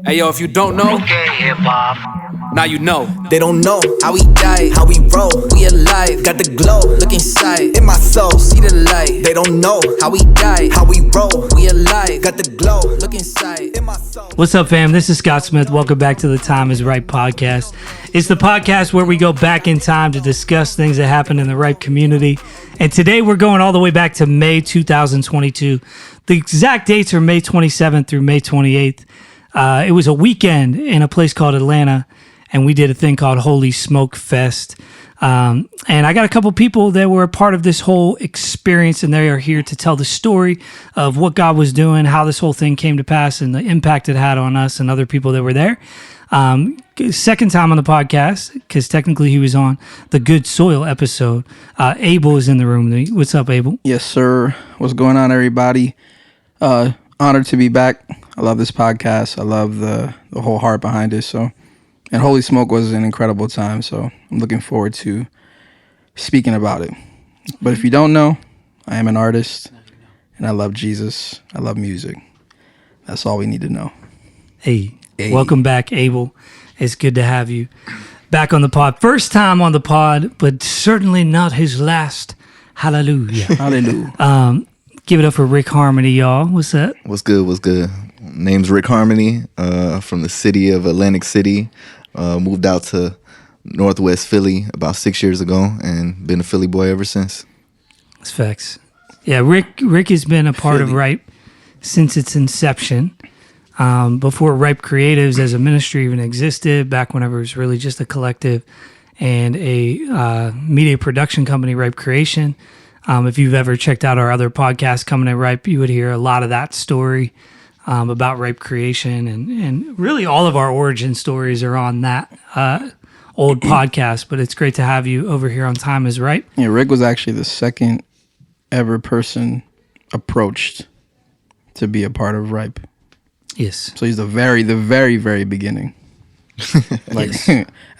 Hey yo, if you don't know, now you know. They don't know how we die, how we roll. We alive, got the glow. Look inside, in my soul, see the light. They don't know how we die, how we roll. We alive, got the glow. Look inside, in my soul. What's up, fam? This is Scott Smith. Welcome back to the Time is Right podcast. It's the podcast where we go back in time to discuss things that happened in the Ripe community. And today we're going all the way back to May 2022. The exact dates are May 27th through May 28th. It was a weekend in a place called Atlanta, and we did a thing called Holy Smoke Fest. And I got a couple people that were a part of this whole experience, and they are here to tell the story of what God was doing, how this whole thing came to pass, and the impact it had on us and other people that were there. Second time on the podcast, because technically he was on the Good Soil episode. Aable is in the room. What's up, Aable? Yes, sir. What's going on, everybody? Honored to be back. I love this podcast. I love the whole heart behind it. So, and Holy Smoke was an incredible time. So I'm looking forward to speaking about it. But if you don't know, I am an artist, and I love Jesus. I love music. That's all we need to know. Hey. Welcome back, Aable. It's good to have you back on the pod. First time on the pod, but certainly not his last. Hallelujah. Hallelujah. Give it up for Rick Harmoney, y'all. What's up? What's good? What's good? Name's Rick Harmoney, from the city of Atlantic City. Moved out to Northwest Philly about 6 years ago, and been a Philly boy ever since. That's facts. Yeah, Rick has been a part of Ripe since its inception. Before Ripe Creatives as a ministry even existed, back whenever it was really just a collective and a media production company, Ripe Creation. If you've ever checked out our other podcasts coming at Ripe, you would hear a lot of that story about Ripe Creation, and really all of our origin stories are on that old podcast, but it's great to have you over here on Time is Right. Yeah, Rick was actually the second ever person approached to be a part of Ripe. Yes. So he's the very, very beginning. Like yes.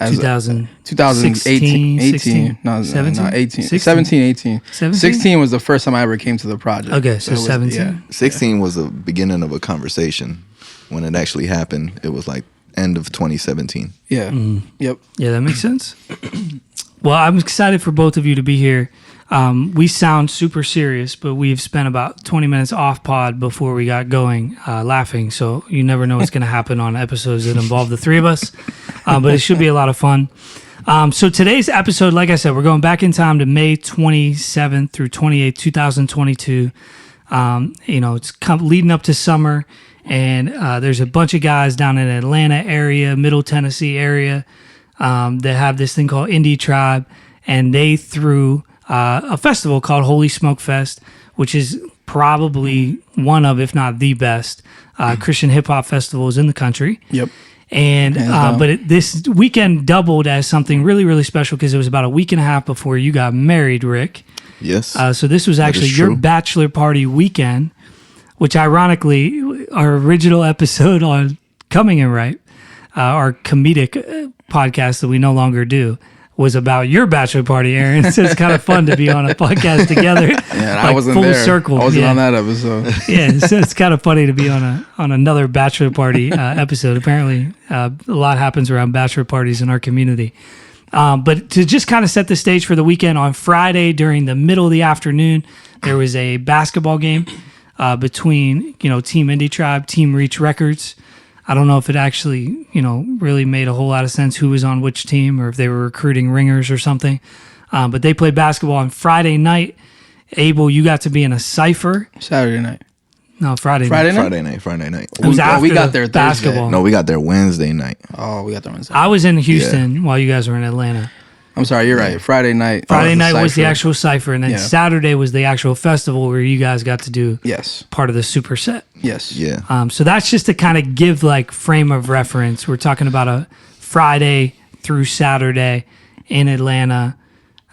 2018, 18, no, 17? no, 18, 16? 17, 18. 17? 16 was the first time I ever came to the project. Okay, so it was, 17. Yeah. 16 was the beginning of a conversation. When it actually happened, it was like end of 2017. Yeah. Mm. Yep. Yeah, that makes sense. Well, I'm excited for both of you to be here. We sound super serious, but we've spent about 20 minutes off pod before we got going laughing. So you never know what's going to happen on episodes that involve the three of us. But it should be a lot of fun. So today's episode, like I said, we're going back in time to May 27th through 28th, 2022. It's leading up to summer, and there's a bunch of guys down in Atlanta area, Middle Tennessee area, that have this thing called IndieTribe, and they threw a festival called Holy Smoke Fest, which is probably one of, if not the best, Christian hip hop festivals in the country. Yep. And this weekend doubled as something really, really special because it was about a week and a half before you got married, Rick. Yes. So this was actually your bachelor party weekend, which ironically, our original episode on Coming in Right, our comedic podcast that we no longer do, was about your bachelor party, Aaron. So it's kind of fun to be on a podcast together. Yeah, like I wasn't full there. circle. I wasn't on that episode. Yeah, so it's kind of funny to be on another bachelor party episode. Apparently, a lot happens around bachelor parties in our community. But to just kind of set the stage for the weekend, on Friday during the middle of the afternoon, there was a basketball game between Team IndieTribe, Team Reach Records. I don't know if it actually, really made a whole lot of sense who was on which team or if they were recruiting ringers or something. But they played basketball on Friday night. Aable, you got to be in a cypher. Saturday night. No, Friday night. Friday night. It was after we got there Thursday. basketball. No, we got there Wednesday night. Oh, we got there Wednesday. I was in Houston while you guys were in Atlanta. I'm sorry, you're right. Friday night. Friday night was the actual cypher, and then Saturday was the actual festival where you guys got to do part of the superset. Yes. Yeah. So that's just to kind of give frame of reference. We're talking about a Friday through Saturday in Atlanta.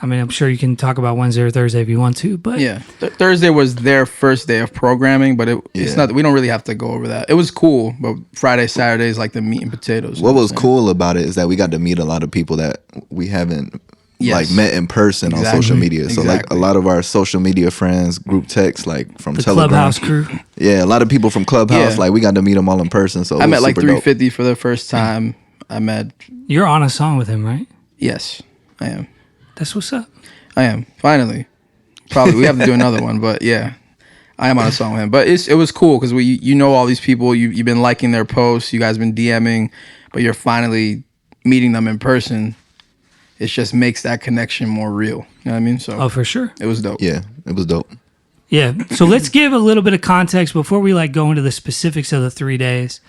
I mean, I'm sure you can talk about Wednesday or Thursday if you want to, but yeah, Thursday was their first day of programming, but it's not. We don't really have to go over that. It was cool, but Friday, Saturday is like the meat and potatoes. What was cool about it is that we got to meet a lot of people that we haven't like met in person on social media. So like a lot of our social media friends, group text, like from the Telegram. Clubhouse crew. Yeah, a lot of people from Clubhouse. Like we got to meet them all in person. So I met like 350 dope. for the first time. I met. You're on a song with him, right? Yes, I am. That's what's up. I am finally. Probably we have to do another one, but yeah, I am on a song with him. But it was cool because you know all these people. You've been liking their posts. You guys been DMing, but you're finally meeting them in person. It just makes that connection more real. You know what I mean? So for sure. It was dope. Yeah, it was dope. Yeah. So let's give a little bit of context before we like go into the specifics of the 3 days.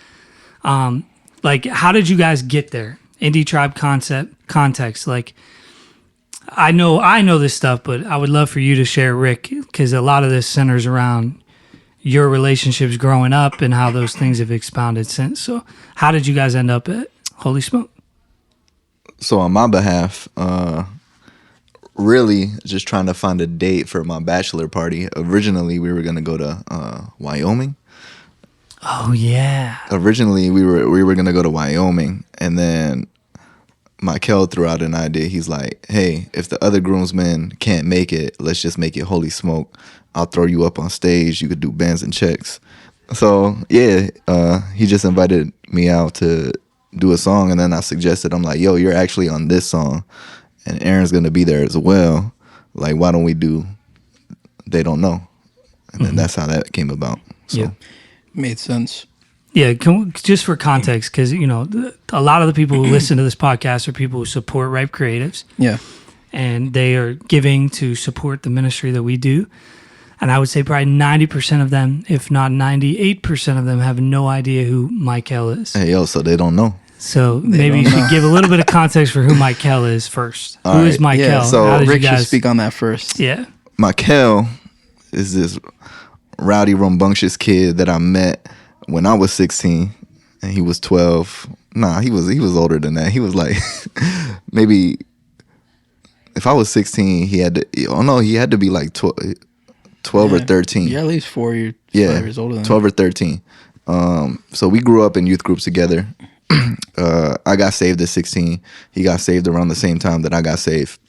Like, how did you guys get there? IndieTribe context. Like, I know this stuff, but I would love for you to share, Rick, because a lot of this centers around your relationships growing up and how those things have expounded since. So how did you guys end up at Holy Smoke? So on my behalf, really just trying to find a date for my bachelor party. Originally, we were going to go to Wyoming. Oh, yeah. Originally, we were going to go to Wyoming, and then Mykael threw out an idea. He's like, hey, if the other groomsmen can't make it, let's just make it Holy Smoke. I'll throw you up on stage. You could do bands and checks. So, yeah, he just invited me out to do a song, and then I suggested, I'm like, yo, you're actually on this song, and Aaron's going to be there as well. Like, why don't we do They Don't Know? And then that's how that came about. So. Yeah. Made sense. Yeah, just for context, because, you know, a lot of the people who listen to this podcast are people who support Ripe Creatives. Yeah. And they are giving to support the ministry that we do. And I would say probably 90% of them, if not 98% of them, have no idea who Mykael is. Hey, yo, so they don't know. So maybe you should give a little bit of context for who Mykael is first. Who is Mykael? Yeah, so how did Rick you guys should speak on that first. Yeah. Mykael is this rowdy, rambunctious kid that I met when I was 16 and he was 12. Nah, he was older than that. He was like maybe if I was 16, he had to be like 12 or 13. Yeah, at least 5 years older than 12 or 13. So we grew up in youth groups together. I got saved at 16. He got saved around the same time that I got saved.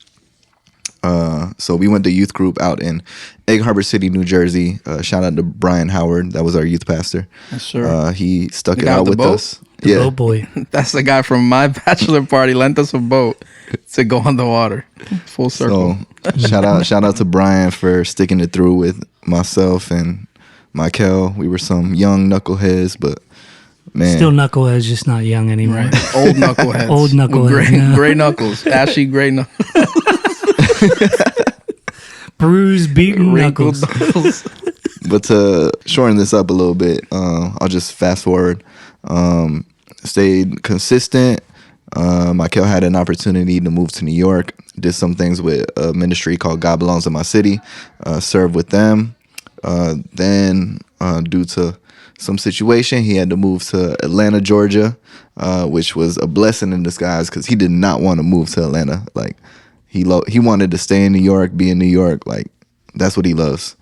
So we went to youth group out in Egg Harbor City, New Jersey. Shout out to Brian Howard. That was our youth pastor. Yes, sir. He stuck The it guy out with the with boat? us. The boat boy. That's the guy from my bachelor party lent us a boat to go on the water. Full circle. So shout out to Brian for sticking it through with myself and Mykael. We were some young knuckleheads, but man, Still knuckleheads, just not young anymore. Right. Old knuckleheads. Old knuckleheads. With gray knuckles. Ashy gray knuckles. Bruised, beaten knuckles. But to shorten this up a little bit, I'll just fast forward. Stayed consistent. Mykael had an opportunity to move to New York. Did some things with a ministry called God Belongs in My City. Served with them. Then, due to some situation, he had to move to Atlanta, Georgia, which was a blessing in disguise because he did not want to move to Atlanta. Like he wanted to stay in New York, be in New York. Like that's what he loves.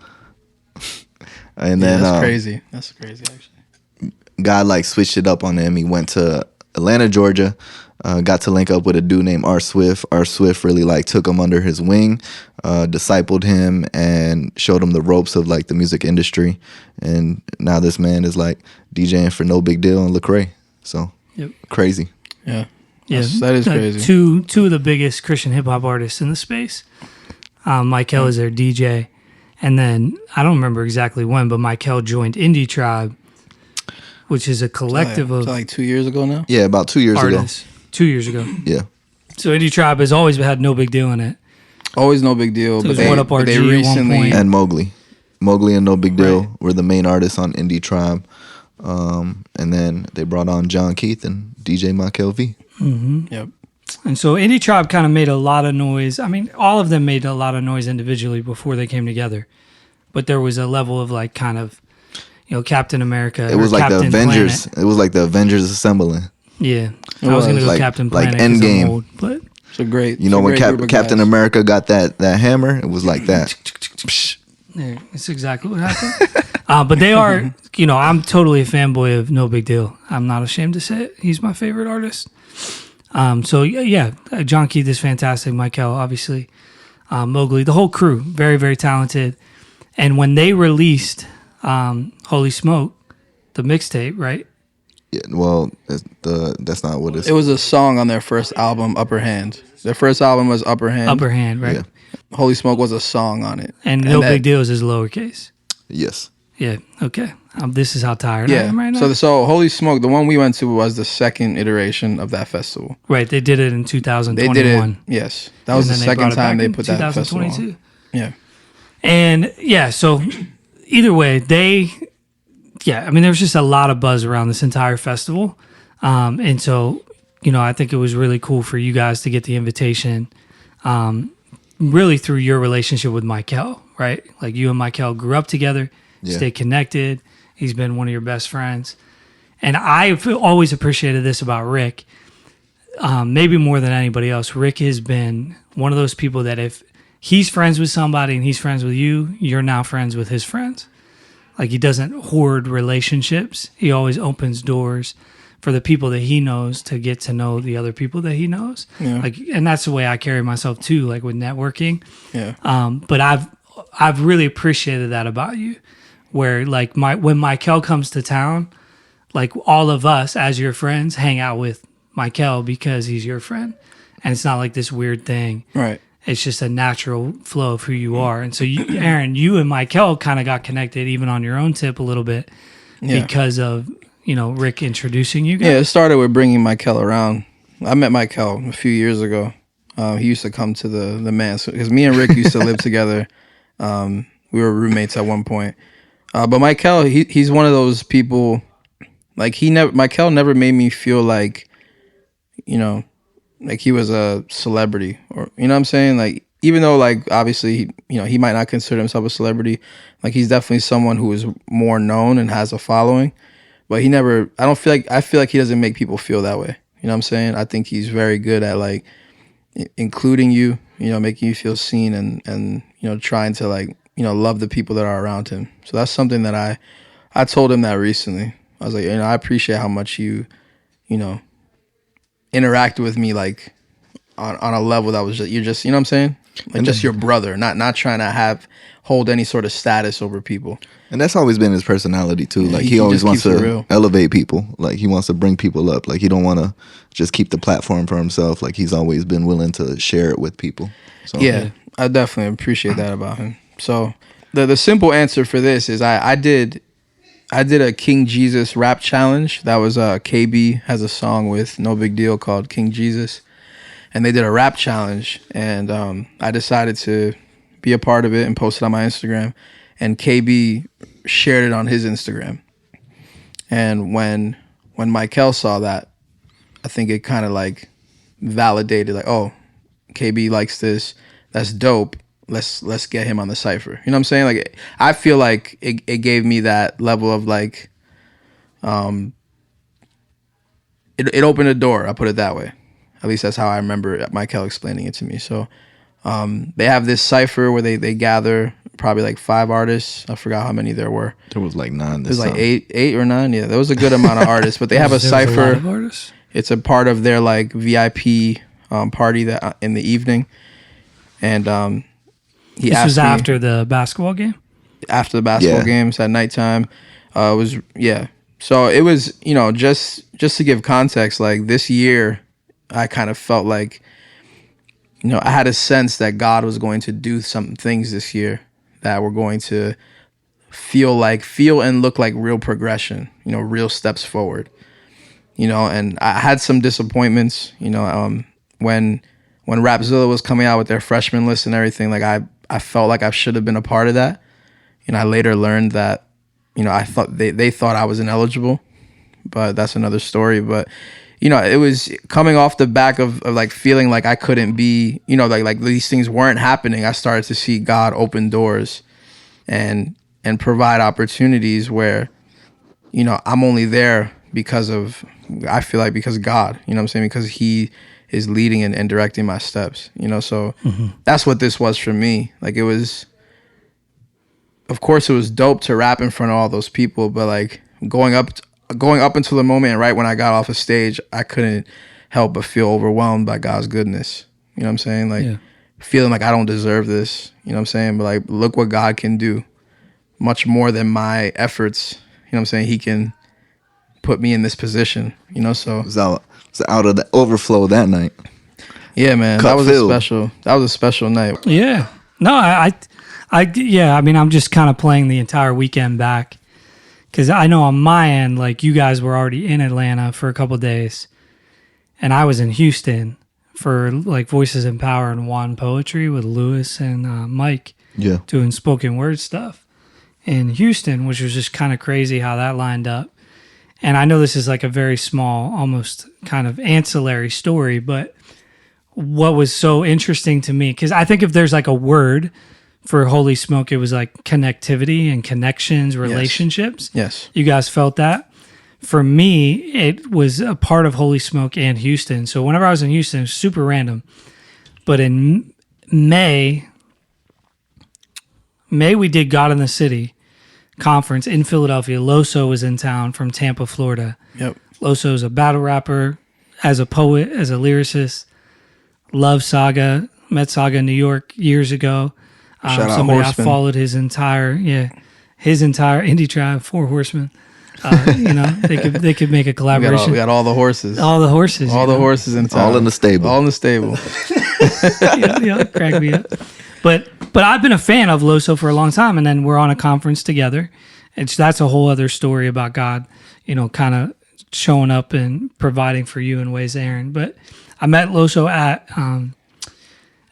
And then that's crazy. That's crazy, actually. God like switched it up on him. He went to Atlanta, Georgia, got to link up with a dude named R. Swift. R. Swift really like took him under his wing, discipled him, and showed him the ropes of like the music industry. And now this man is like DJing for No Big Deal and Lecrae. So crazy. Yeah. Yeah, that is crazy. Two of the biggest Christian hip hop artists in the space. Mykael is their DJ. And then, I don't remember exactly when, but Mykael joined IndieTribe, which is a collective of like 2 years ago now? Yeah, about 2 years artists. 2 years ago. Yeah. So IndieTribe has always had No Big Deal in it. Always No Big Deal. So but What Up RG they at one recently... point. And Mowgli. Mowgli and No Big Deal Right. were the main artists on IndieTribe. And then they brought on John Keith and DJ Mykael V. Mm-hmm. Yep. And so IndieTribe kind of made a lot of noise. I mean, all of them made a lot of noise individually before they came together. But there was a level of like kind of, you know, Captain America. It was like Captain the Avengers. Planet. It was like the Avengers assembling. Yeah. I was going to go like, Captain like Planet. 'cause I'm Endgame. old, but It's a great... You know, when Captain America got that hammer, it was like that. yeah, it's exactly what happened. But they are, you know, I'm totally a fanboy of No Big Deal. I'm not ashamed to say it. He's my favorite artist. So yeah, John Keith is fantastic. Mykael, obviously, Mowgli, the whole crew, very, very talented. And when they released Holy Smoke, the mixtape, right? Yeah, well, that's not what it's. It was a song on their first album, Upper Hand. Their first album was Upper Hand. Upper Hand, right? Yeah. Holy Smoke was a song on it. And No Big Deal is lowercase. Yes. Yeah, okay. This is how tired I am right now. So Holy Smoke, the one we went to was the second iteration of that festival. Right, they did it in 2021. They did it, yes. That was the second time they put that festival on. Yeah. And yeah, so either way, I mean, there was just a lot of buzz around this entire festival. And so, I think it was really cool for you guys to get the invitation, really through your relationship with Mykael, right? Like you and Mykael grew up together, stayed connected. He's been one of your best friends. And I've always appreciated this about Rick, maybe more than anybody else. Rick has been one of those people that if he's friends with somebody and he's friends with you, you're now friends with his friends. Like he doesn't hoard relationships. He always opens doors for the people that he knows to get to know the other people that he knows. Yeah. Like, and that's the way I carry myself too, like with networking. Yeah. But I've really appreciated that about you, where like when Mykael comes to town, like all of us as your friends hang out with Mykael because he's your friend, and it's not like this weird thing. Right. It's just a natural flow of who you are. And so, Aaron, you and Mykael kind of got connected even on your own tip a little bit because of, Rick introducing you guys. Yeah, it started with bringing Mykael around. I met Mykael a few years ago. He used to come to the Man's, because me and Rick used to live together. We were roommates at one point. But Mykael, he's one of those people, like Mykael never made me feel like, like he was a celebrity, or you know what I'm saying? Like, even though like obviously he might not consider himself a celebrity, like he's definitely someone who is more known and has a following, but I feel like he doesn't make people feel that way. You know what I'm saying? I think he's very good at like including you, making you feel seen and trying to like, love the people that are around him. So that's something that I told him that recently. I was like, I appreciate how much you interact with me like on a level that was just, you're just, you know what I'm saying? Like just your brother, not trying to hold any sort of status over people. And that's always been his personality too. Like he always wants to elevate people. Like he wants to bring people up. Like he don't want to just keep the platform for himself. Like he's always been willing to share it with people. So yeah, I definitely appreciate that about him. So the simple answer for this is I did a King Jesus rap challenge. That was KB has a song with No Big Deal called King Jesus, and they did a rap challenge, and I decided to be a part of it and post it on my Instagram, and KB shared it on his Instagram. And when Mykael saw that, I think it kind of like validated, like, oh, KB likes this, that's dope, let's get him on the cypher. You know what I'm saying? Like, I feel like it gave me that level of like, it opened a door, I'll put it that way. At least that's how I remember Mykael explaining it to me. So they have this cypher where they gather probably like 5 artists. I forgot how many there were. There was like 9. There's like 8 or 9. Yeah, there was a good amount of artists. But they have a cypher. A lot of artists? It's a part of their like VIP party that in the evening. And he asked me. This was after the basketball game? After the basketball games at nighttime. So it was, just to give context, like this year, I kind of felt like, I had a sense that God was going to do some things this year that were going to feel and look like real progression, real steps forward, and I had some disappointments, when Rapzilla was coming out with their freshman list and everything, like I felt like I should have been a part of that. I later learned that, I thought they thought I was ineligible, but that's another story. But it was coming off the back of like feeling like I couldn't be, like these things weren't happening. I started to see God open doors and provide opportunities where, I'm only there because God, you know what I'm saying? Because he is leading and directing my steps, so that's what this was for me. Like it was, of course it was dope to rap in front of all those people, but like going up until the moment and right when I got off a stage, I couldn't help but feel overwhelmed by God's goodness. You know what I'm saying? Like feeling like I don't deserve this. You know what I'm saying? But like, look what God can do, much more than my efforts. You know what I'm saying? He can put me in this position. You know, so It was out of the overflow that night. yeah, man, Cup that was filled. a special night. Yeah. No, yeah, I mean, I'm just kind of playing the entire weekend back because I know on my end, like you guys were already in Atlanta for a couple of days and I was in Houston for like Voices in Power and Juan Poetry with Lewis and Mike doing spoken word stuff in Houston, which was just kind of crazy how that lined up. And I know this is like a very small, almost kind of ancillary story, but what was so interesting to me, because I think if there's like a word for Holy Smoke, it was like connectivity and connections, relationships. Yes. You guys felt that? For me, it was a part of Holy Smoke and Houston. So whenever I was in Houston, it was super random. But in May we did God in the City conference in Philadelphia. Loso was in town from Tampa, Florida. Yep. Loso is a battle rapper, as a poet, as a lyricist. Love Saga, met Saga in New York years ago. Shout out Somebody Horseman. I followed his entire Indie Tribe, 4 Horsemen. You know, they could make a collaboration. We got all the horses. All the horses. All you the know? horses in town. All in the stable. All in the stable. yeah, crack me up. But I've been a fan of Loso for a long time, and then we're on a conference together. That's a whole other story about God, you know, kind of showing up and providing for you in ways, Aaron. But I met Loso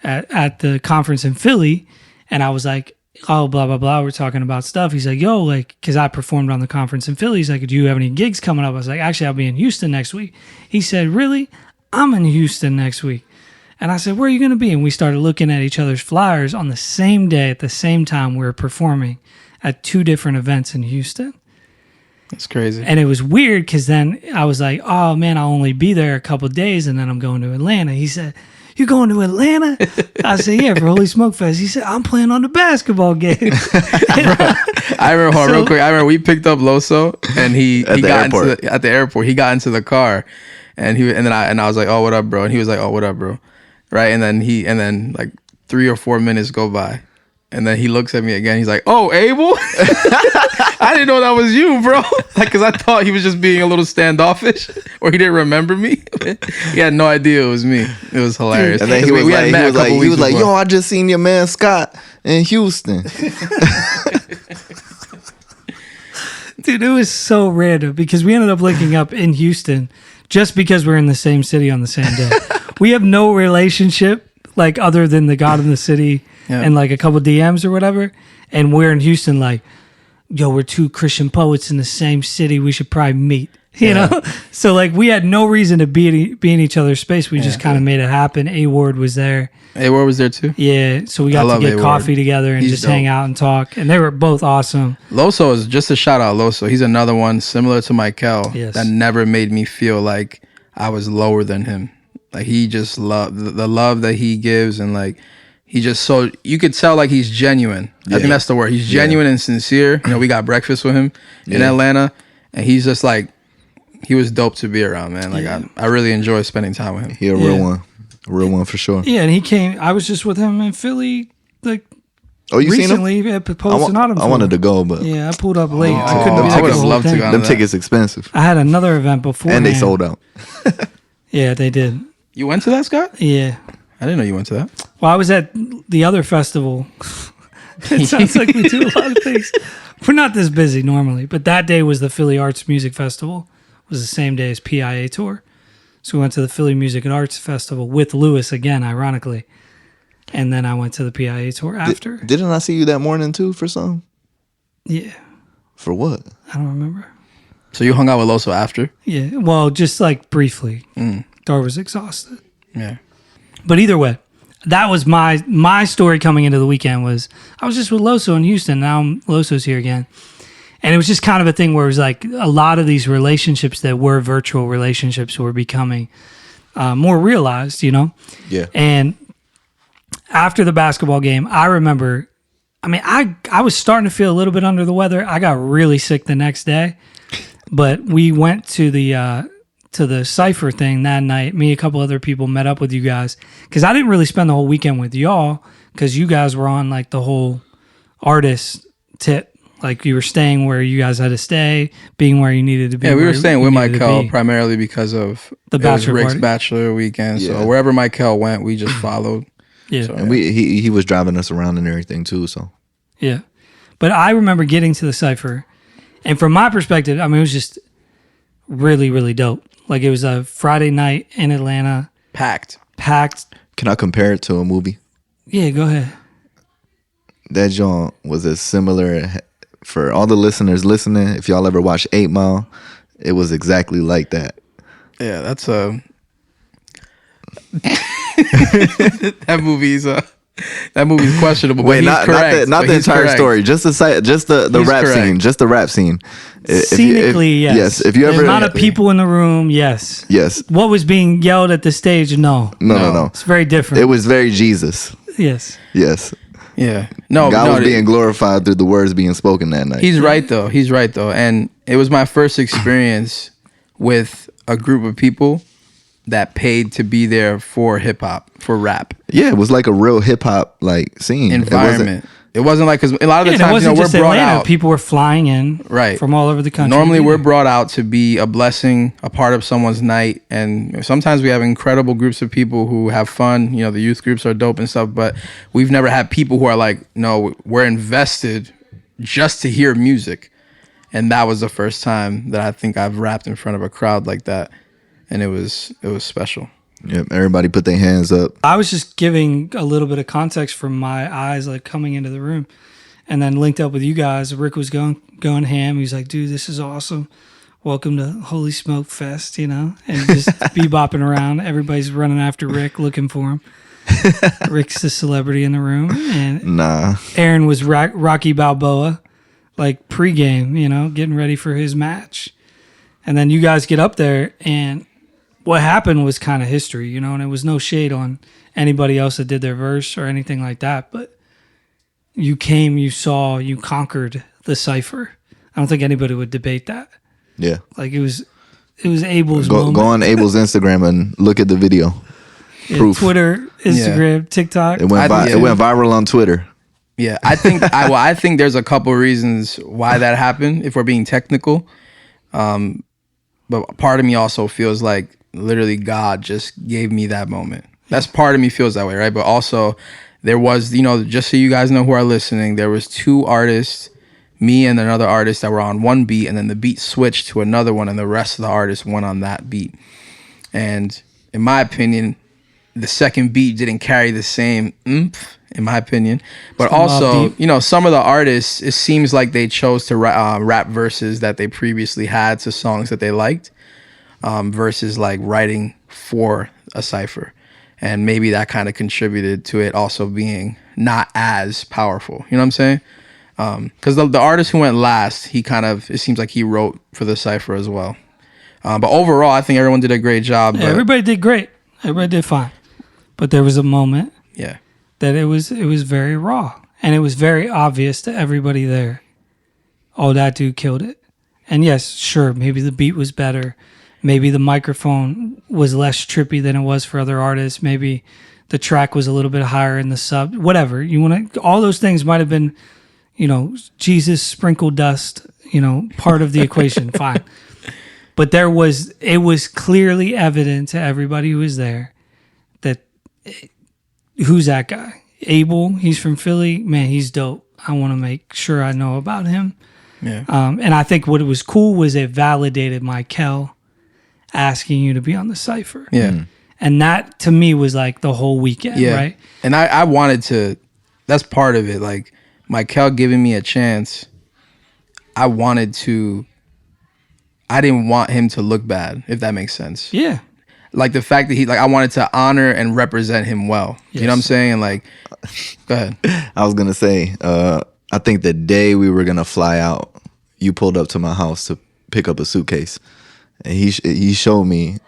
at the conference in Philly, and I was like, oh, blah, blah, blah. We're talking about stuff. He's like, yo, like, because I performed on the conference in Philly. He's like, do you have any gigs coming up? I was like, actually, I'll be in Houston next week. He said, really? I'm in Houston next week. And I said, where are you going to be? And we started looking at each other's flyers on the same day at the same time we were performing at 2 different events in Houston. That's crazy. And it was weird because then I was like, oh, man, I'll only be there a couple of days and then I'm going to Atlanta. He said, you going to Atlanta? I said, yeah, for Holy Smoke Fest. He said, I'm playing on the basketball game. I remember, hold on, real quick. I remember we picked up Loso and he got at the airport. He got into the car and I was like, oh, what up, bro? And he was like, oh, what up, bro? Right. And then like 3 or 4 minutes go by. And then he looks at me again. He's like, oh, Aable? I didn't know that was you, bro. Like, because I thought he was just being a little standoffish or he didn't remember me. He had no idea it was me. It was hilarious. And then he was like, yo, I just seen your man Scott in Houston. Dude, it was so random because we ended up linking up in Houston just because we're in the same city on the same day. We have no relationship, like, other than the God in the City and, like, a couple DMs or whatever. And we're in Houston, like, yo, we're 2 Christian poets in the same city. We should probably meet, you know? So, like, we had no reason to be in each other's space. We just kind of made it happen. A-Ward was there. A-Ward was there, too? Yeah, so we got to get A-Ward. coffee together and just hang out and talk. And they were both awesome. Loso is just a shout out. Loso, he's another one similar to Mykael that never made me feel like I was lower than him. Like, he just loved the love that he gives, and like he just, so you could tell like he's genuine. I think that's the word. He's genuine and sincere. You know, we got breakfast with him in Atlanta, and he's just like, he was dope to be around, man. Like I really enjoy spending time with him. He a real one for sure. Yeah, and he came. I was just with him in Philly, like. Oh, you recently seen him? At Post and Autumn. I wanted to go, but yeah, I pulled up late. I couldn't be I there would the have whole loved to thing. go. them tickets expensive, I had another event before, and they sold out. Yeah, they did. You went to that, Scott? Yeah. I didn't know you went to that. Well, I was at the other festival. It sounds like we do a lot of things. We're not this busy normally, but that day was the Philly Arts Music Festival. It was the same day as PIA Tour. So we went to the Philly Music and Arts Festival with Lewis again, ironically. And then I went to the PIA Tour after. Didn't I see you that morning too for something? Yeah. For what? I don't remember. So you hung out with Loso after? Yeah. Well, just like briefly. Dar was exhausted. Yeah. But either way, that was my story coming into the weekend was I was just with Loso in Houston. Now Loso's here again. And it was just kind of a thing where it was like a lot of these relationships that were virtual relationships were becoming more realized, you know? Yeah. And after the basketball game, I remember, I mean, I was starting to feel a little bit under the weather. I got really sick the next day. But we went to the to the Cypher thing that night, me and a couple other people met up with you guys because I didn't really spend the whole weekend with y'all because you guys were on like the whole artist tip. Like you were staying where you guys had to stay, being where you needed to be. Yeah, we were staying with Mykael primarily because of the bachelor Rick's party. bachelor weekend. Yeah. So wherever Mykael went, we just followed. Yeah, so, and he was driving us around and everything too. So yeah, but I remember getting to the Cypher, and from my perspective, I mean, it was just really, really dope. Like it was a Friday night in Atlanta, packed. Can I compare it to a movie? Yeah, go ahead. That joint was as similar. For all the listeners listening, if y'all ever watched 8 Mile, it was exactly like that. Yeah, that's that movie's questionable. Wait, not the entire story, just the rap correct. scene, just the rap scene. Scenically, yes. Yes, if you ever, the amount of people in the room, yes. What was being yelled at the stage? No. It's very different. It was very Jesus. Yes. Yeah. No, God was being glorified through the words being spoken that night. He's right though. And it was my first experience with a group of people that paid to be there for hip hop, for rap. Yeah, it was like a real hip hop like scene environment. It wasn't like, because a lot of the times, we're brought Atlanta. out. People were flying in from all over the country. Normally, we're brought out to be a blessing, a part of someone's night, and sometimes we have incredible groups of people who have fun. You know, the youth groups are dope and stuff, but we've never had people who are like, no, we're invested just to hear music, and that was the first time that I think I've rapped in front of a crowd like that, and it was special. Yep, everybody put their hands up. I was just giving a little bit of context from my eyes, like coming into the room, and then linked up with you guys. Rick was going ham. He was like, "Dude, this is awesome. Welcome to Holy Smoke Fest," you know, and just bebopping around. Everybody's running after Rick, looking for him. Rick's the celebrity in the room, and Aaron was Rocky Balboa, like pregame, you know, getting ready for his match, and then you guys get up there and. What happened was kind of history, you know, and it was no shade on anybody else that did their verse or anything like that. But you came, you saw, you conquered the Cypher. I don't think anybody would debate that. Yeah. Like it was Aable's moment. Go on Aable's Instagram and look at the video. Proof. Twitter, Instagram, TikTok. It went viral on Twitter. Yeah, I think there's a couple reasons why that happened, if we're being technical. But part of me also feels like literally God just gave me that moment. That's part of me feels that way, right? But also there was, you know, just so you guys know who are listening, there was 2 artists, me and another artist, that were on one beat, and then the beat switched to another one, and the rest of the artists went on that beat. And in my opinion, the second beat didn't carry the same oomph, in my opinion. But also, you know, some of the artists, it seems like they chose to rap verses that they previously had to songs that they liked, versus like writing for a cypher. And maybe that kind of contributed to it also being not as powerful. You know what I'm saying? Because the artist who went last, it seems like he wrote for the cypher as well. But overall, I think everyone did a great job. Yeah, everybody did great. Everybody did fine. But there was a moment that it was very raw. And it was very obvious to everybody there. Oh, that dude killed it. And yes, sure, maybe the beat was better. Maybe the microphone was less trippy than it was for other artists. Maybe the track was a little bit higher in the sub. Whatever. All those things might have been, you know, Jesus sprinkled dust, you know, part of the equation. Fine. But it was clearly evident to everybody who was there that who's that guy? Aable, he's from Philly. Man, he's dope. I want to make sure I know about him. Yeah. And I think what was cool was it validated Mykael asking you to be on the cypher. Yeah. And that to me was like the whole weekend, right? And I wanted to, that's part of it. Like Mykael giving me a chance, I didn't want him to look bad, if that makes sense. Yeah. Like the fact that I wanted to honor and represent him well. Yes. You know what I'm saying? And like, go ahead. I was going to say, I think the day we were going to fly out, you pulled up to my house to pick up a suitcase. And he showed me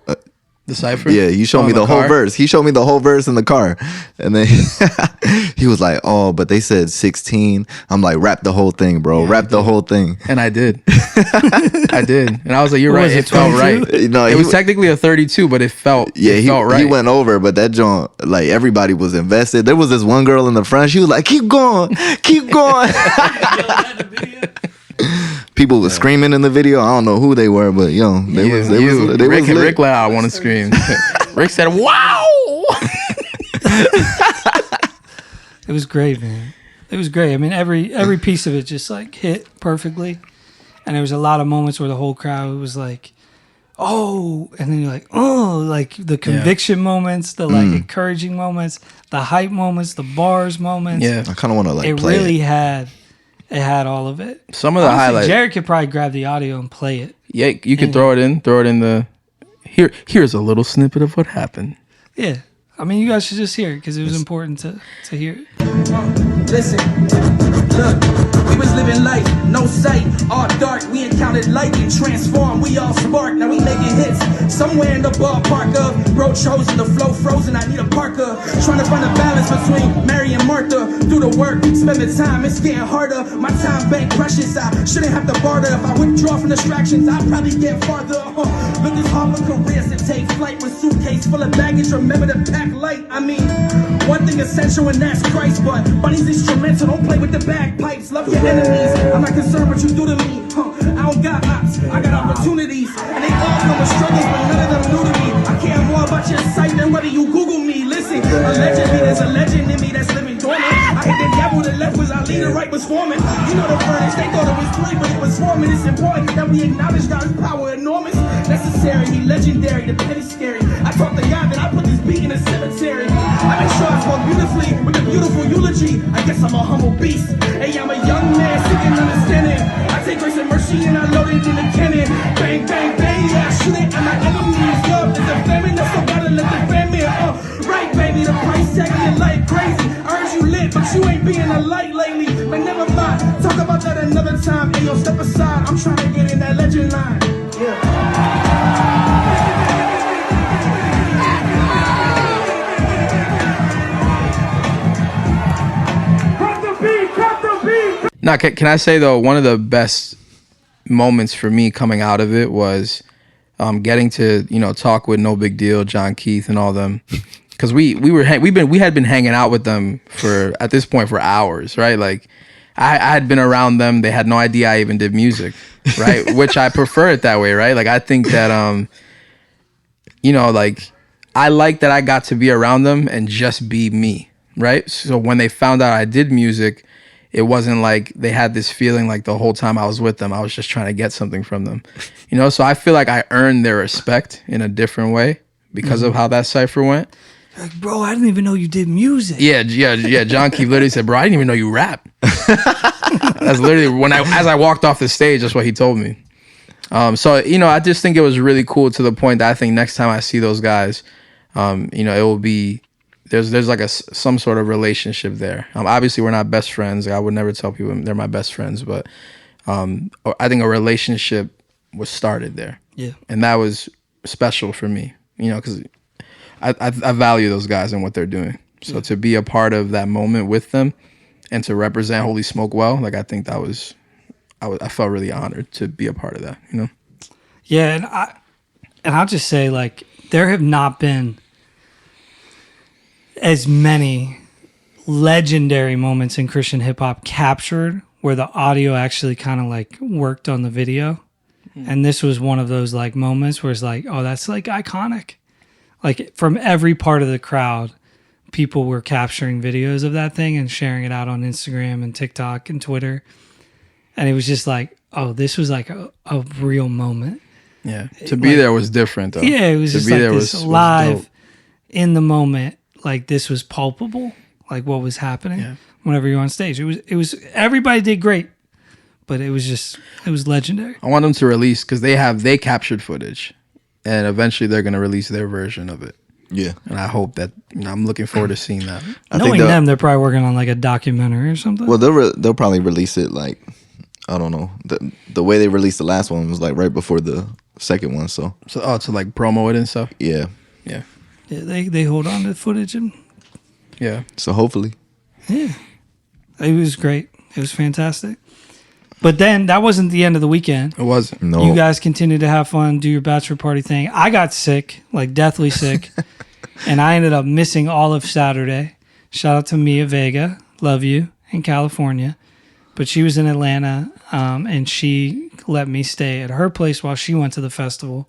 the cypher. Yeah, he showed me the whole verse. He showed me the whole verse in the car, and then he He was like, oh, but they said 16. I'm like, rap the whole thing, bro. Rap the whole thing. And I did. I did. And I was like, you're right. It felt right. No, it was technically a 32, but it felt right. He went over, but that joint, like, everybody was invested. There was this one girl in the front. She was like, keep going. Keep going. People were screaming in the video. I don't know who they were, but Rick loud. I want to scream. Rick said, "Wow!" It was great, man. It was great. I mean, every piece of it just like hit perfectly, and there was a lot of moments where the whole crowd was like, "Oh," and then you're like, "Oh!" Like the conviction moments, the like encouraging moments, the hype moments, the bars moments. Yeah, I kind of want to like play really had. It had all of it. Some of the highlights. Jared could probably grab the audio and play it. Yeah, you could throw it in the. Here's a little snippet of what happened. Yeah, I mean, you guys should just hear it because it was important to hear it. Listen, look, we was living life, no sight, all dark. We encountered light and transformed. We all spark, now we making hits. Somewhere in the ballpark of road chosen, the flow frozen. I need a Parker, trying to find a balance between Mary and Martha. Do the work, spend the time, it's getting harder. My time bank precious, I shouldn't have to barter. If I withdraw from distractions, I'd probably get farther. Look, this hard for careers to take flight with suitcase full of baggage. Remember to pack light. I mean, one thing essential and that's Christ, but money's instrumental. Don't play with the bagpipes. Love your enemies. I'm not concerned what you do to me. I don't got ops, I got opportunities, and they all come with struggles, but none of them new to me. I care more about your sight than whether you Google me. Listen, allegedly there's a legend in me that's living dormant. I hit the devil, the left was our leader, right was forming. You know the furnace, they thought it was free, but it was forming. It's important that we acknowledge God's power enormous. Necessary, he legendary, the pen is scary. I talk to God, then I put this beat in a cemetery. I make sure I spoke beautifully with a beautiful eulogy. I guess I'm a humble beast. Hey, I'm a young man seeking understanding. I take grace and mercy and I load it in the cannon. Bang, bang, bang, yeah, I shoot it at my enemies. Love is a famine, that's the gotta let the famine. Right, baby, the price tag get like crazy. I heard you lit, but you ain't being a light lately. But never mind, talk about that another time. Hey, yo, step aside, I'm trying to get in that legend line. Yeah. Now, can I say though, one of the best moments for me coming out of it was getting to talk with No Big Deal, John Keith, and all them, because we had been hanging out with them at this point for hours, right? Like I had been around them. They had no idea I even did music, right? Which I prefer it that way, right? Like I think that like I like that I got to be around them and just be me, right? So when they found out I did music, it wasn't like they had this feeling like the whole time I was with them, I was just trying to get something from them. So I feel like I earned their respect in a different way because of how that cypher went. Like, bro, I didn't even know you did music. Yeah. John Keith literally said, bro, I didn't even know you rap. That's literally as I walked off the stage, that's what he told me. So, I just think it was really cool to the point that I think next time I see those guys, it will be, there's like some sort of relationship there. Obviously, we're not best friends. I would never tell people they're my best friends, but I think a relationship was started there. Yeah, and that was special for me. Because I value those guys and what they're doing. So to be a part of that moment with them and to represent Holy Smoke well, like I think that was, I felt really honored to be a part of that. Yeah, and I'll just say, like, there have not been as many legendary moments in Christian hip hop captured where the audio actually kind of like worked on the video. And this was one of those like moments where it's like, oh, that's like iconic. Like from every part of the crowd, people were capturing videos of that thing and sharing it out on Instagram and TikTok and Twitter. And it was just like, oh, this was like a real moment. Yeah. To be there was different though. Yeah, it was just like this live in the moment. Like this was palpable, like what was happening whenever you're on stage. It was everybody did great, but it was legendary. I want them to release, because they captured footage, and eventually they're gonna release their version of it. Yeah, and I hope that I'm looking forward to seeing that. Knowing them, they're probably working on like a documentary or something. Well, they'll probably release it like, I don't know, the way they released the last one was like right before the second one. So to like promo it and stuff. Yeah. Yeah, they hold on to footage and yeah. So hopefully. Yeah. It was great. It was fantastic. But then that wasn't the end of the weekend. It wasn't. No. You guys continued to have fun, do your bachelor party thing. I got sick, like deathly sick, and I ended up missing all of Saturday. Shout out to Mia Vega, love you, in California. But she was in Atlanta, and she let me stay at her place while she went to the festival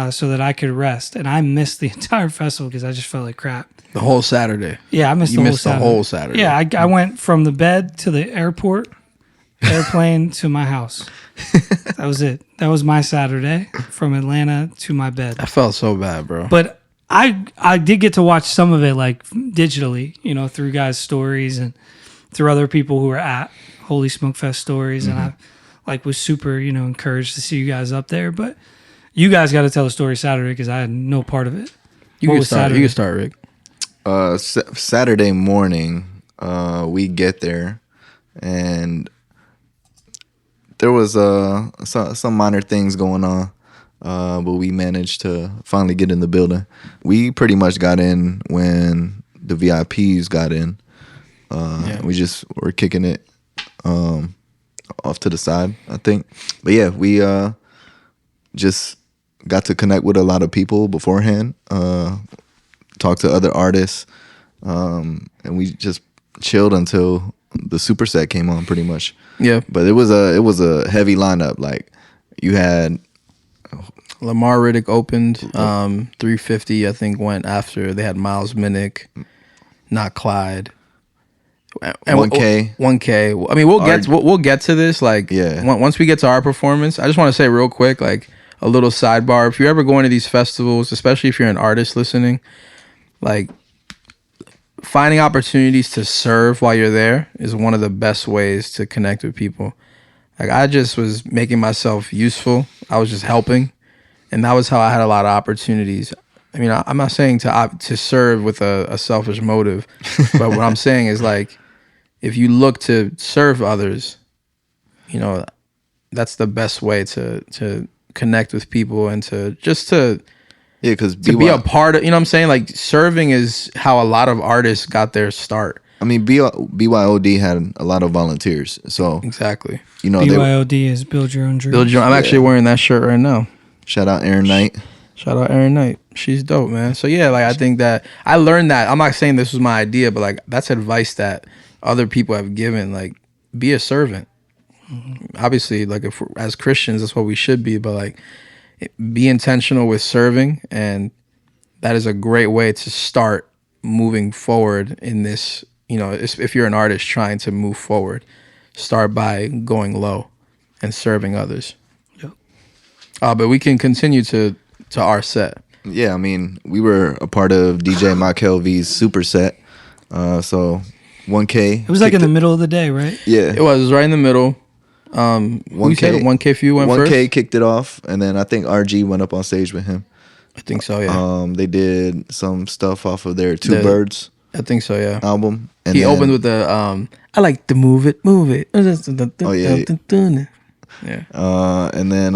so that I could rest. And I missed the entire festival because I just felt like crap. The whole Saturday. Yeah, I missed You the whole missed the Saturday. whole Saturday. Yeah, I went from the bed to the airport, airplane to my house. That was it. That was my Saturday, from Atlanta to my bed. I felt so bad, bro. But I did get to watch some of it like digitally, you know, through guys' stories and through other people who were at Holy Smoke Fest stories, and I like was super, you know, encouraged to see you guys up there. But you guys got to tell the story Saturday because I had no part of it. you What can was start. Saturday? You can start, Rick. Saturday morning, we get there, and there was some minor things going on, but we managed to finally get in the building. We pretty much got in when the VIPs got in. We just were kicking it off to the side, I think. But yeah, we just got to connect with a lot of people beforehand, talk to other artists, and we just chilled until the superset came on, pretty much. Yeah. But it was a heavy lineup. Like, you had Lamar Riddick opened. 350, I think, went after. They had Miles Minnick, not Clyde. And 1K. 1K. I mean, we'll get to this. Like, Yeah. Once we get to our performance, I just want to say real quick, like a little sidebar. If you're ever going to these festivals, especially if you're an artist listening, like finding opportunities to serve while you're there is one of the best ways to connect with people. Like, I just was making myself useful. I was just helping, and that was how I had a lot of opportunities. I mean, I'm not saying to serve with a selfish motive, but what I'm saying is, like, if you look to serve others, you know, that's the best way to connect with people and to Yeah, because be a part of, you know what I'm saying? Like, serving is how a lot of artists got their start. I mean, BYOD had a lot of volunteers, so Exactly. you know, BYOD is Build Your Own Dreams. I'm actually wearing that shirt right now. shout out Aaron Knight. Shout out Erin Knight. She's dope, man. So yeah, like, I think that I learned that. I'm not saying this was my idea, but like, that's advice that other people have given. Like, be a servant. Obviously, like, if as Christians, that's what we should be. But like, be intentional with serving, and that is a great way to start moving forward in this. You know, if you're an artist trying to move forward, start by going low and serving others. Yep. But we can continue to our set. Yeah, I mean, we were a part of DJ Mykael V's superset. So 1K. It was like in the middle of the day, right? Yeah. It was right in the middle. 1K few went 1K first. 1K kicked it off, and then I think RG went up on stage with him. I think so, yeah. They did some stuff off of their Two Birds I think so, yeah. album. And He then, opened with the I like to move it. Oh, yeah. Yeah. And then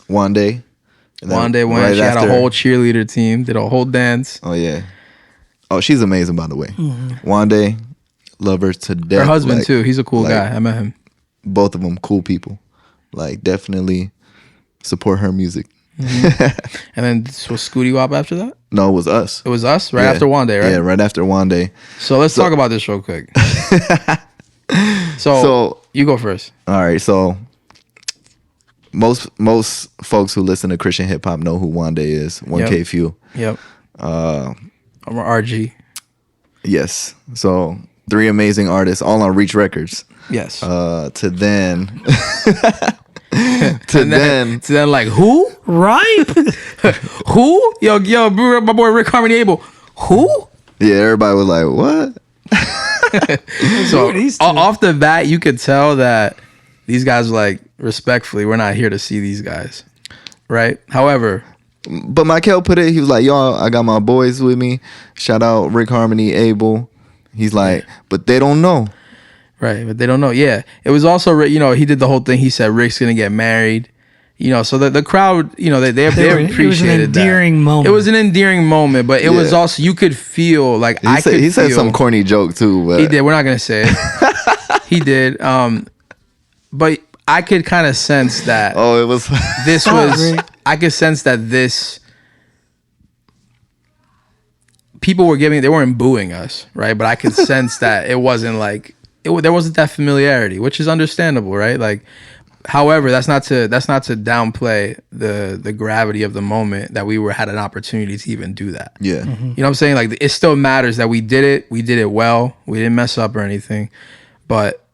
Wande. And then One day when right she had a after- whole cheerleader team, did a whole dance. Oh yeah. Oh, she's amazing, by the way. Wande, love her to death. Her husband Like, too. He's a cool like, guy. I met him. Both of them cool people. Like, definitely support her music. And then was Scooty Wop after that? No, it was us. It was us right Yeah. after One Day, right? Yeah, right after Wande. So let's talk about this real quick. So you go first. All right, so most folks who listen to Christian hip hop know who Wande is. 1K Yep. Few. Yep. I'm a RG. Yes. So 3 amazing artists, all on Reach Records. Yes. To then So then, like, who? Right? Who? Yo, my boy Rick Harmoney and Aable. Who? yeah, everybody was like, what? Who are these two? Off the bat, you could tell that these guys were like, respectfully, we're not here to see these guys, right? However, But Mykael put it, he was like, y'all, I got my boys with me. Shout out Rick Harmoney, Aable. He's like, but they don't know. right, but they don't know. Yeah, it was also, you know, he did the whole thing. He said Rick's gonna get married, So the crowd, they appreciated that. It was an endearing moment. It was an endearing moment, but it was also, you could feel like he said some corny joke too. But. He did. We're not gonna say it. He did. But I could kind of sense that. Oh, it was. I could sense that this. People were they weren't booing us, right? But I could sense that it wasn't like there wasn't that familiarity, which is understandable, right? Like. However, that's not to downplay the gravity of the moment that we had an opportunity to even do that. Yeah. Mm-hmm. You know what I'm saying? Like, it still matters that we did it. We did it well. We didn't mess up or anything. But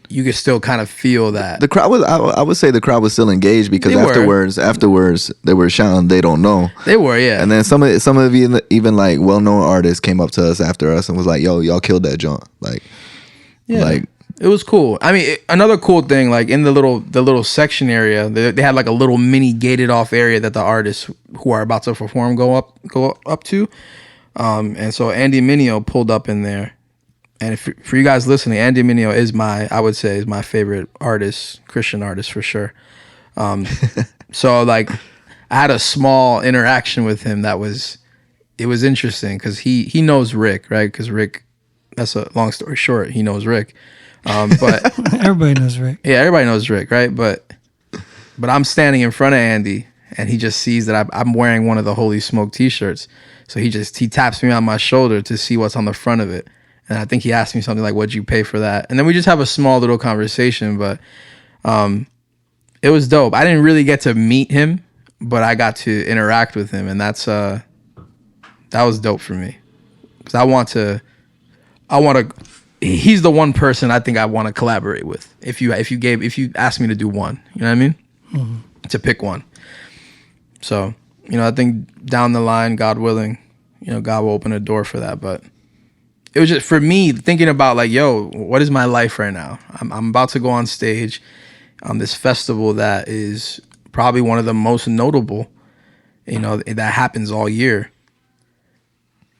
you could still kind of feel that. The crowd was, I would say the crowd was still engaged because afterwards they were shouting, "They don't know." They were, yeah. And then some of even like well-known artists came up to us after us and was like, "Yo, y'all killed that joint." Like, yeah. Like, it was cool. I mean, another cool thing, like in the little section area, they had like a little mini gated off area that the artists who are about to perform go up to. And so Andy Mineo pulled up in there. And for you guys listening, Andy Mineo is my favorite artist, Christian artist for sure. So like I had a small interaction with him it was interesting because he knows Rick, right? Because Rick, that's a long story short, he knows Rick. But everybody knows Rick. Yeah, everybody knows Rick, right? But I'm standing in front of Andy, and he just sees that I'm wearing one of the Holy Smoke T-shirts. So he taps me on my shoulder to see what's on the front of it, and I think he asked me something like, "What'd you pay for that?" And then we just have a small little conversation. But it was dope. I didn't really get to meet him, but I got to interact with him, and that was dope for me because I want to. He's the one person I think I want to collaborate with. If you asked me to do one, you know what I mean? Mm-hmm. To pick one. So, I think down the line, God willing, God will open a door for that. But it was just for me thinking about like, yo, what is my life right now? I'm about to go on stage on this festival that is probably one of the most notable, that happens all year.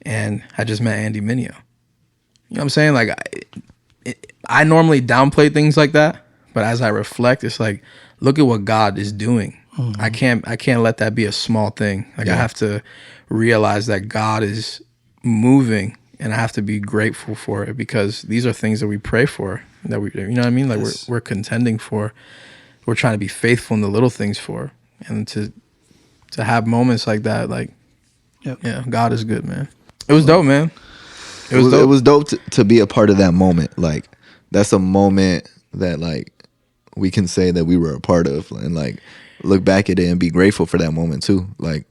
And I just met Andy Mineo. You know what I'm saying? Like, I normally downplay things like that, but as I reflect, it's like, look at what God is doing. Mm-hmm. I can't let that be a small thing. Like, I have to realize that God is moving, and I have to be grateful for it because these are things that we pray for, that we, you know what I mean? Like, yes. we're contending for, we're trying to be faithful in the little things for, and to have moments like that, like, yeah, God is good, man. It was dope, man. It was dope to be a part of that moment. Like, that's a moment that like we can say that we were a part of, and like look back at it and be grateful for that moment too. Like,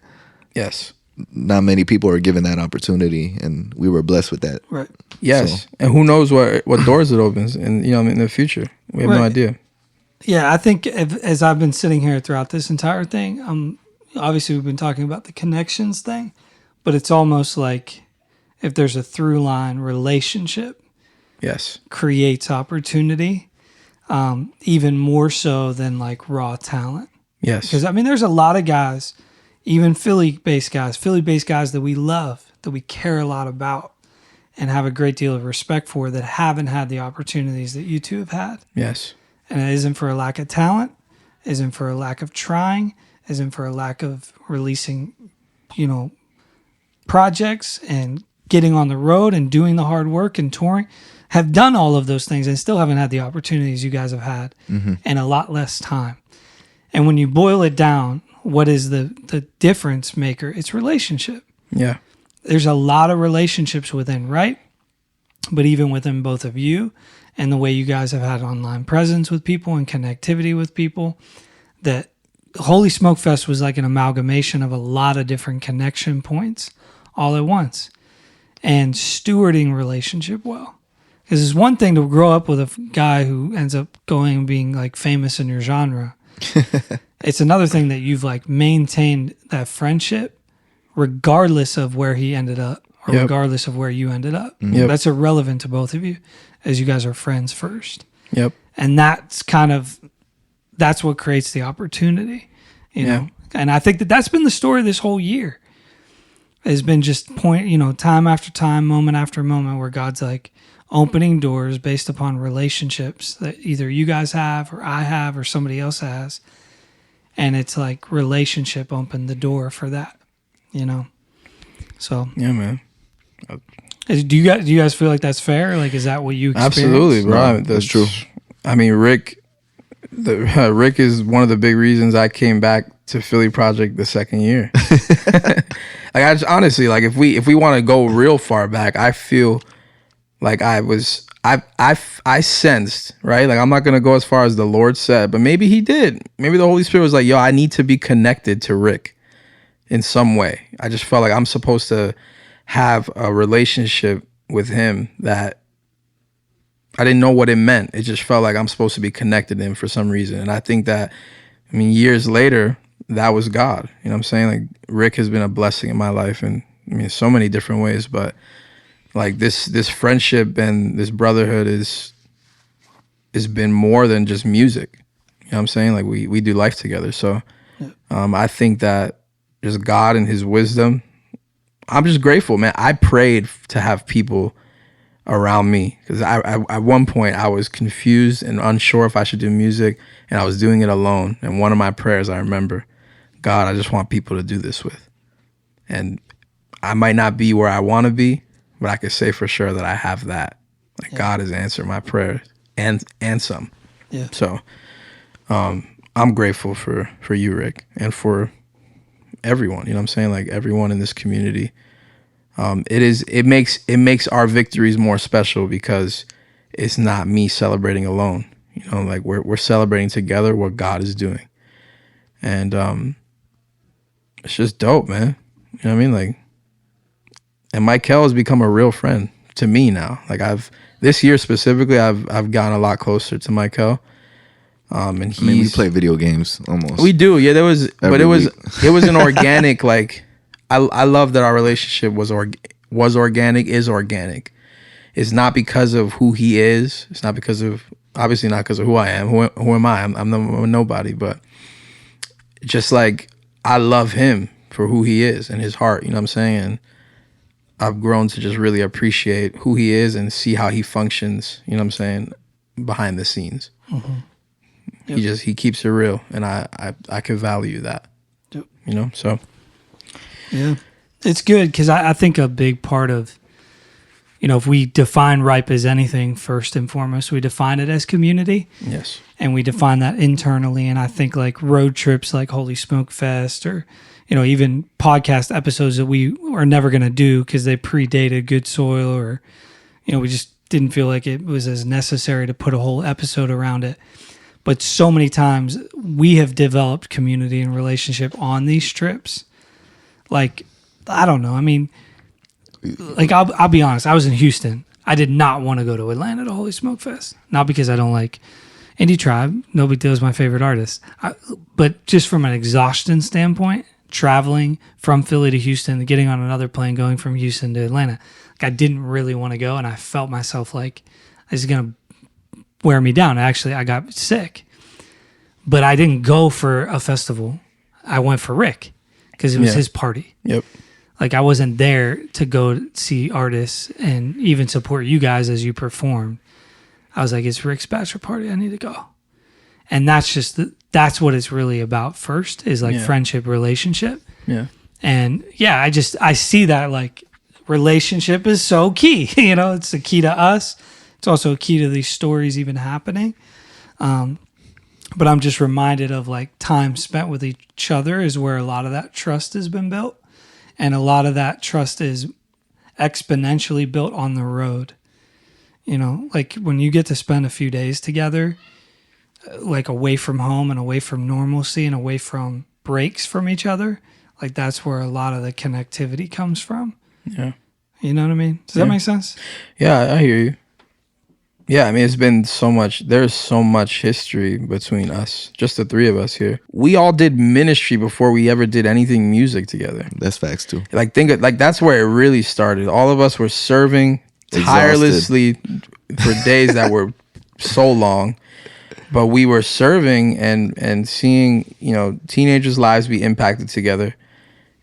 yes, not many people are given that opportunity, and we were blessed with that. Right. Yes, so. And who knows what doors it opens, and in the future, we have no idea. Yeah, I think as I've been sitting here throughout this entire thing, obviously we've been talking about the connections thing, but it's almost like, if there's a through line, relationship, yes, creates opportunity, even more so than like raw talent. Yes, because I mean, there's a lot of guys, even Philly-based guys that we love, that we care a lot about, and have a great deal of respect for, that haven't had the opportunities that you two have had. Yes, and it isn't for a lack of talent, isn't for a lack of trying, isn't for a lack of releasing, projects and getting on the road and doing the hard work and touring, have done all of those things and still haven't had the opportunities you guys have had, mm-hmm. and a lot less time. And when you boil it down, what is the difference maker? It's relationship. Yeah. There's a lot of relationships within, right? But even within both of you and the way you guys have had online presence with people and connectivity with people, that Holy Smoke Fest was like an amalgamation of a lot of different connection points all at once. And stewarding relationship well. Because it's one thing to grow up with a guy who ends up going and being like famous in your genre. It's another thing that you've like maintained that friendship regardless of where he ended up, or regardless of where you ended up. Yep. That's irrelevant to both of you, as you guys are friends first. Yep. And that's what creates the opportunity, you know? And I think that's been the story this whole year. Has been just time after time, moment after moment, where God's like opening doors based upon relationships that either you guys have or I have or somebody else has. And it's like relationship opened the door for that, you know? So Yeah, man. do you guys feel like that's fair? Like, is that what you experienced? Absolutely, bro. No, that's true. I mean, Rick is one of the big reasons I came back to Philly Project the second year. Like, I just, honestly, like, if we want to go real far back, I feel like I sensed, right? Like, I'm not gonna go as far as the Lord said, but maybe he did. Maybe the Holy Spirit was like, yo, I need to be connected to Rick in some way. I just felt like I'm supposed to have a relationship with him that I didn't know what it meant. It just felt like I'm supposed to be connected to him for some reason. And I think that, I mean, years later, that was God. You know what I'm saying? Like, Rick has been a blessing in my life, and I mean, so many different ways, but like this friendship and this brotherhood is been more than just music. You know what I'm saying? Like, we do life together. So I think that just God and his wisdom, I'm just grateful, man. I prayed to have people around me because I at one point I was confused and unsure if I should do music, and I was doing it alone. And one of my prayers, I remember, God, I just want people to do this with. And I might not be where I want to be, but I can say for sure that I have that. Like, God has answered my prayers and some. Yeah. So I'm grateful for you, Rick, and for everyone. You know what I'm saying? Like, everyone in this community. It makes our victories more special because it's not me celebrating alone. You know, like, we're celebrating together what God is doing. And it's just dope, man. You know what I mean? Like, and Mykael has become a real friend to me now. Like, this year specifically, I've gotten a lot closer to Mykael. And I mean, we play video games almost. We do, yeah. It was an organic. Like, I love that our relationship was organic, is organic. It's not because of who he is. It's not because of, obviously not because of who I am. Who am I? I'm nobody. But just like, I love him for who he is and his heart. You know what I'm saying? And I've grown to just really appreciate who he is and see how he functions, you know what I'm saying, behind the scenes. Mm-hmm. Yep. He keeps it real, and I can value that. Yep. You know, so. Yeah. It's good because I think a big part of, you know, if we define Ripe as anything, first and foremost, we define it as community. Yes. And we define that internally. And I think like road trips like Holy Smoke Fest, or, you know, even podcast episodes that we are never going to do because they predated Good Soil, or, you know, we just didn't feel like it was as necessary to put a whole episode around it. But so many times we have developed community and relationship on these trips. Like, I don't know. I mean, like, I'll be honest. I was in Houston. I did not want to go to Atlanta to Holy Smoke Fest. Not because I don't like IndieTribe. No Big Deal is my favorite artist. But just from an exhaustion standpoint, traveling from Philly to Houston, getting on another plane, going from Houston to Atlanta, like, I didn't really want to go, and I felt myself like this is going to wear me down. Actually, I got sick. But I didn't go for a festival. I went for Rick because it was his party. Yep. Like, I wasn't there to go see artists and even support you guys as you perform. I was like, it's Rick's bachelor party. I need to go. And that's just, that's what it's really about first, is like friendship, relationship. Yeah. And yeah, I see that, like, relationship is so key. You know, it's the key to us. It's also a key to these stories even happening. But I'm just reminded of, like, time spent with each other is where a lot of that trust has been built. And a lot of that trust is exponentially built on the road. You know, like, when you get to spend a few days together, like, away from home and away from normalcy and away from breaks from each other, like, that's where a lot of the connectivity comes from. Yeah. You know what I mean? Does that make sense? Yeah, I hear you. Yeah, I mean, it's been so much, there's so much history between us, just the three of us here. We all did ministry before we ever did anything music together. That's facts too. Like, that's where it really started. All of us were serving tirelessly for days that were so long, but we were serving and seeing, you know, teenagers' lives be impacted together.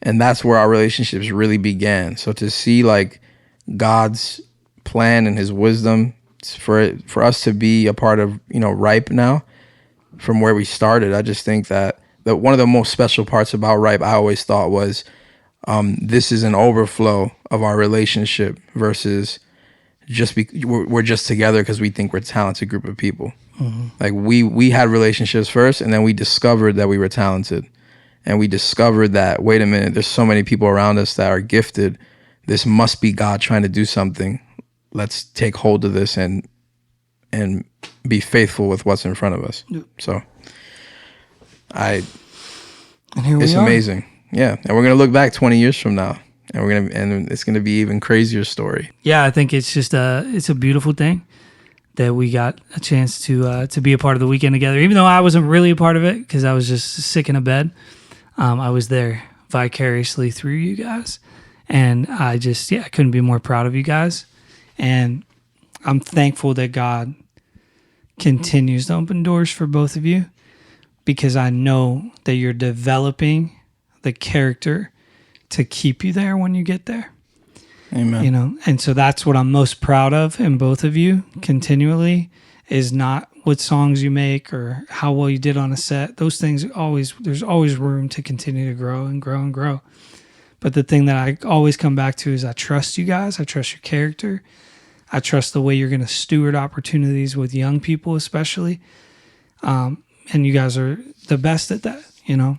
And that's where our relationships really began. So to see, like, God's plan and his wisdom for us to be a part of, you know, Ripe now, from where we started, I just think that one of the most special parts about Ripe, I always thought was this is an overflow of our relationship versus we're just together because we think we're a talented group of people. Mm-hmm. Like we had relationships first, and then we discovered that we were talented, and we discovered that, wait a minute, there's so many people around us that are gifted. This must be God trying to do something. Let's take hold of this and be faithful with what's in front of us. Yep. So it's amazing. Yeah. And we're going to look back 20 years from now, and it's going to be even crazier story. Yeah. I think it's just it's a beautiful thing that we got a chance to be a part of the weekend together, even though I wasn't really a part of it because I was just sick in a bed. I was there vicariously through you guys. And I couldn't be more proud of you guys. And I'm thankful that God continues to open doors for both of you, because I know that you're developing the character to keep you there when you get there. Amen. You know, and so that's what I'm most proud of in both of you continually, is not what songs you make or how well you did on a set. Those things there's always room to continue to grow and grow and grow. But the thing that I always come back to is I trust you guys. I trust your character. I trust the way you're going to steward opportunities with young people, especially. And you guys are the best at that, you know.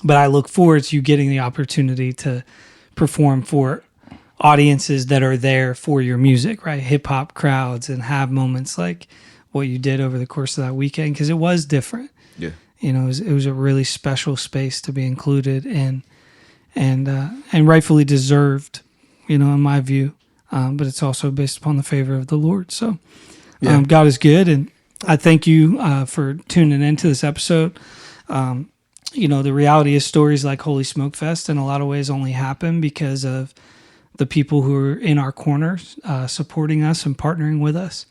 But I look forward to you getting the opportunity to perform for audiences that are there for your music, right? Hip-hop crowds, and have moments like what you did over the course of that weekend, because it was different. Yeah. You know, it was a really special space to be included in. And rightfully deserved, you know, in my view. But it's also based upon the favor of the Lord. So God is good. And I thank you for tuning into this episode. You know, the reality is stories like Holy Smoke Fest in a lot of ways only happen because of the people who are in our corners, supporting us and partnering with us,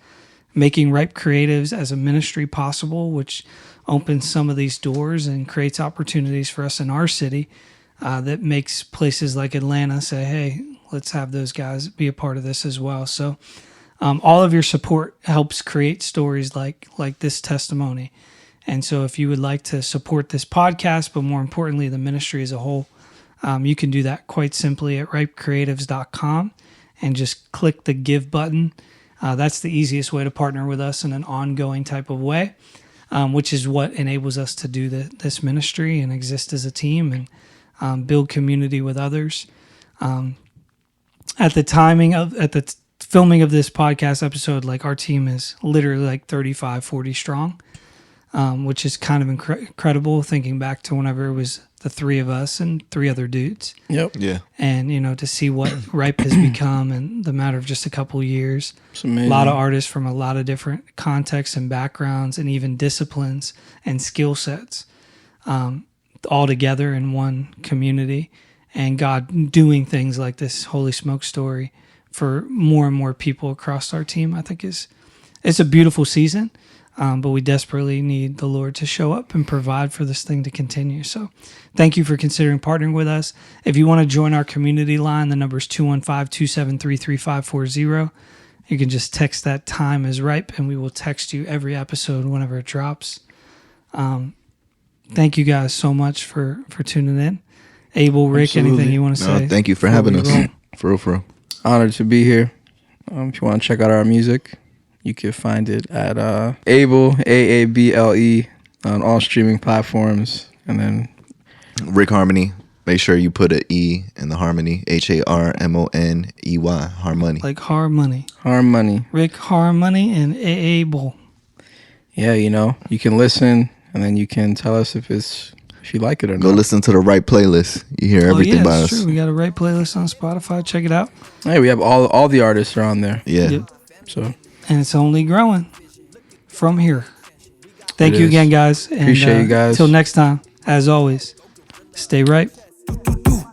making Ripe Creatives as a ministry possible, which opens some of these doors and creates opportunities for us in our city. That makes places like Atlanta say, hey, let's have those guys be a part of this as well. So all of your support helps create stories like this testimony. And so if you would like to support this podcast, but more importantly, the ministry as a whole, you can do that quite simply at ripecreatives.com and just click the give button. That's the easiest way to partner with us in an ongoing type of way, which is what enables us to do this ministry and exist as a team and build community with others. At the filming of this podcast episode, like our team is literally like 35, 40 strong, which is kind of incredible thinking back to whenever it was the three of us and three other dudes. Yep. Yeah. And, you know, to see what Ripe has become in the matter of just a couple of years. It's amazing. A lot of artists from a lot of different contexts and backgrounds and even disciplines and skill sets. All together in one community, and God doing things like this Holy Smoke story for more and more people across our team, I think it's a beautiful season, but we desperately need the Lord to show up and provide for this thing to continue. So thank you for considering partnering with us. If you want to join our community line, the number is 215-273-3540. You can just text that time is ripe, and we will text you every episode whenever it drops. Thank you guys so much for tuning in. Aable, Rick, Absolutely. Anything you want to say? Thank you for having us. For real. Honored to be here. If you want to check out our music, you can find it at Aable, AABLE, on all streaming platforms. And then Rick Harmoney. Make sure you put an E in the Harmony. HARMONEY. Harmony. Like Harmoney. Harmoney. Rick Harmoney and Aable. Yeah, you know, you can listen, and then you can tell us if you like it or not. Go listen to the right playlist. You hear everything by us. True. We got a right playlist on Spotify. Check it out. Hey, we have all the artists are on there. Yeah. Yep. So, and it's only growing from here. Thank you again, guys. And, appreciate you guys. Till next time, as always, stay right.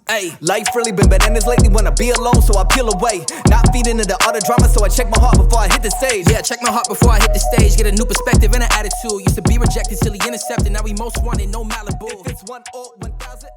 Hey, life really been bananas lately when I be alone, so I peel away. Not feeding into all the drama, so I check my heart before I hit the stage. Yeah, check my heart before I hit the stage. Get a new perspective and an attitude. Used to be rejected till he intercepted, now we most wanted, no Malibu. If it's 1 or 1,000